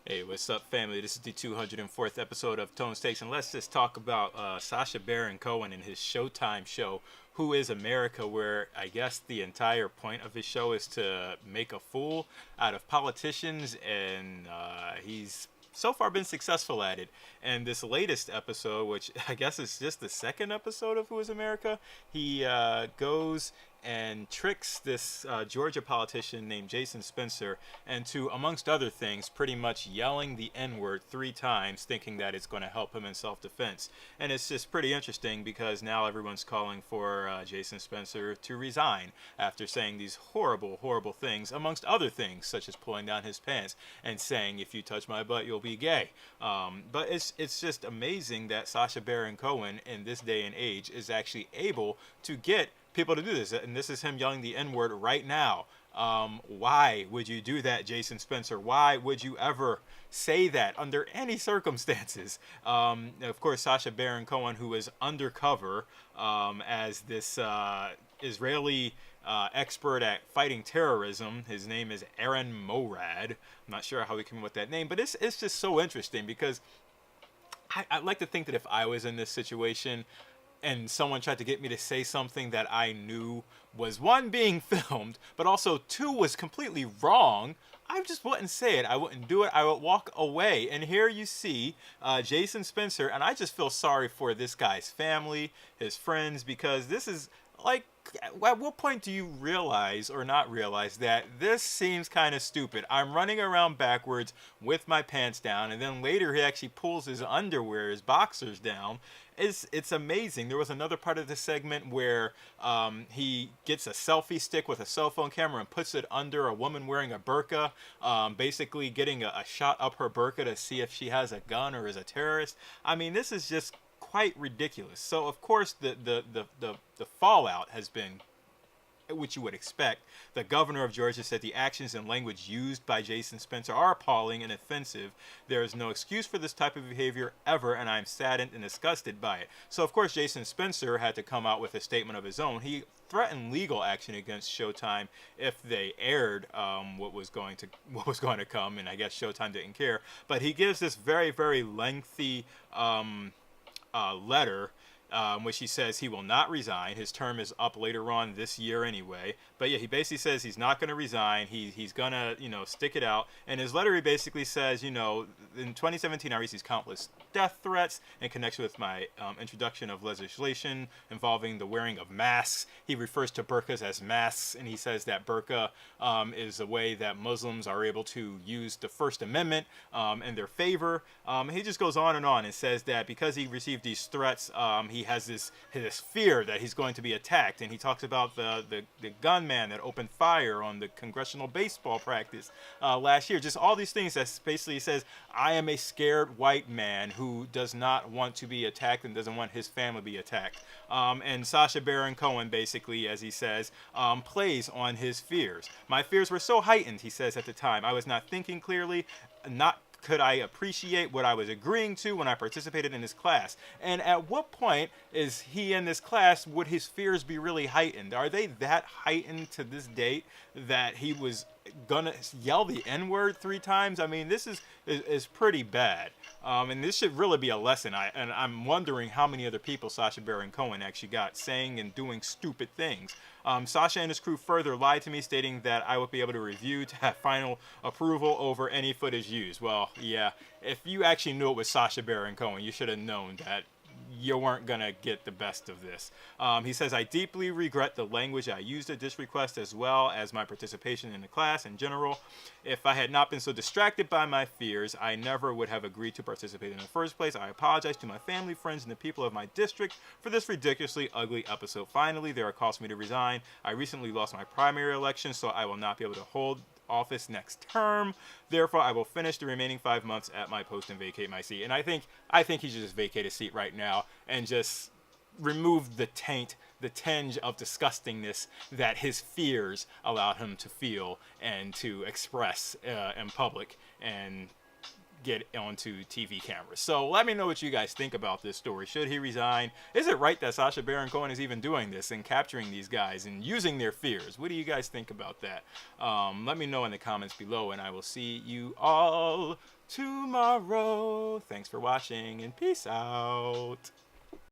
Hey, what's up, family? This is the 204th episode of Tone Stakes, and let's just talk about Sacha Baron Cohen and his Showtime show, Who is America, where I guess the entire point of his show is to make a fool out of politicians, and he's so far been successful at it. And this latest episode, which I guess is just the second episode of Who is America, he goes and tricks this Georgia politician named Jason Spencer into, amongst other things, pretty much yelling the N-word 3 times, thinking that it's going to help him in self-defense. And it's just pretty interesting because now everyone's calling for Jason Spencer to resign after saying these horrible, horrible things, amongst other things, such as pulling down his pants and saying, "If you touch my butt, you'll be gay." But it's just amazing that Sacha Baron Cohen, in this day and age, is actually able to get people to do this, and this is him yelling the N-word right now. Why would you do that, Jason Spencer? Why would you ever say that under any circumstances? Of course, Sacha Baron Cohen, who is undercover as this Israeli expert at fighting terrorism. His name is Aaron Morad. I'm not sure how he came up with that name, but it's just so interesting because I'd like to think that if I was in this situation and someone tried to get me to say something that I knew was, one, being filmed, but also, two, was completely wrong, I just wouldn't say it. I wouldn't do it. I would walk away. And here you see Jason Spencer, and I just feel sorry for this guy's family, his friends, because this is like, at what point do you realize or not realize that this seems kind of stupid? I'm running around backwards with my pants down, and then later he actually pulls his underwear, his boxers down. It's amazing. There was another part of the segment where he gets a selfie stick with a cell phone camera and puts it under a woman wearing a burqa, basically getting a shot up her burqa to see if she has a gun or is a terrorist. I mean, this is just quite ridiculous. So of course the fallout has been, which you would expect. The governor of Georgia said the actions and language used by Jason Spencer are appalling and offensive. There is no excuse for this type of behavior ever, and I'm saddened and disgusted by it. So of course Jason Spencer had to come out with a statement of his own. He threatened legal action against Showtime if they aired what was going to come, and I guess Showtime didn't care. But he gives this very, very lengthy letter, which he says he will not resign. His term is up later on this year anyway. But yeah, he basically says he's not going to resign. He's going to, stick it out. And his letter, he basically says, in 2017, I received countless death threats in connection with my introduction of legislation involving the wearing of masks. He refers to burqas as masks, and he says that burqa is a way that Muslims are able to use the First Amendment in their favor. He just goes on and says that because he received these threats, he has this fear that he's going to be attacked, and he talks about the gunman that opened fire on the congressional baseball practice last year. Just all these things that basically says, I am a scared white man who does not want to be attacked and doesn't want his family to be attacked. And Sacha Baron Cohen, basically, as he says, plays on his fears. My fears were so heightened, he says at the time. I was not thinking clearly, not could I appreciate what I was agreeing to when I participated in this class? And at what point is he in this class, would his fears be really heightened? Are they that heightened to this date that he was gonna yell the N-word 3 times? I mean, this is pretty bad. And this should really be a lesson. I'm wondering how many other people Sacha Baron Cohen actually got saying and doing stupid things. Sacha and his crew further lied to me, stating that I would be able to review to have final approval over any footage used. Well, yeah, if you actually knew it was Sacha Baron Cohen, you should have known that you weren't going to get the best of this. He says, I deeply regret the language I used at this request as well as my participation in the class in general. If I had not been so distracted by my fears, I never would have agreed to participate in the first place. I apologize to my family, friends, and the people of my district for this ridiculously ugly episode. Finally, there are calls for me to resign. I recently lost my primary election, so I will not be able to hold office next term. Therefore, I will finish the remaining 5 months at my post and vacate my seat. And I think he should just vacate his seat right now and just remove the taint, the tinge of disgustingness that his fears allowed him to feel and to express in public and get onto TV cameras. So let me know what you guys think about this story. Should he resign? Is it right that Sacha Baron Cohen is even doing this and capturing these guys and using their fears? What do you guys think about that? Let me know in the comments below, and I will see you all tomorrow. Thanks for watching and peace out.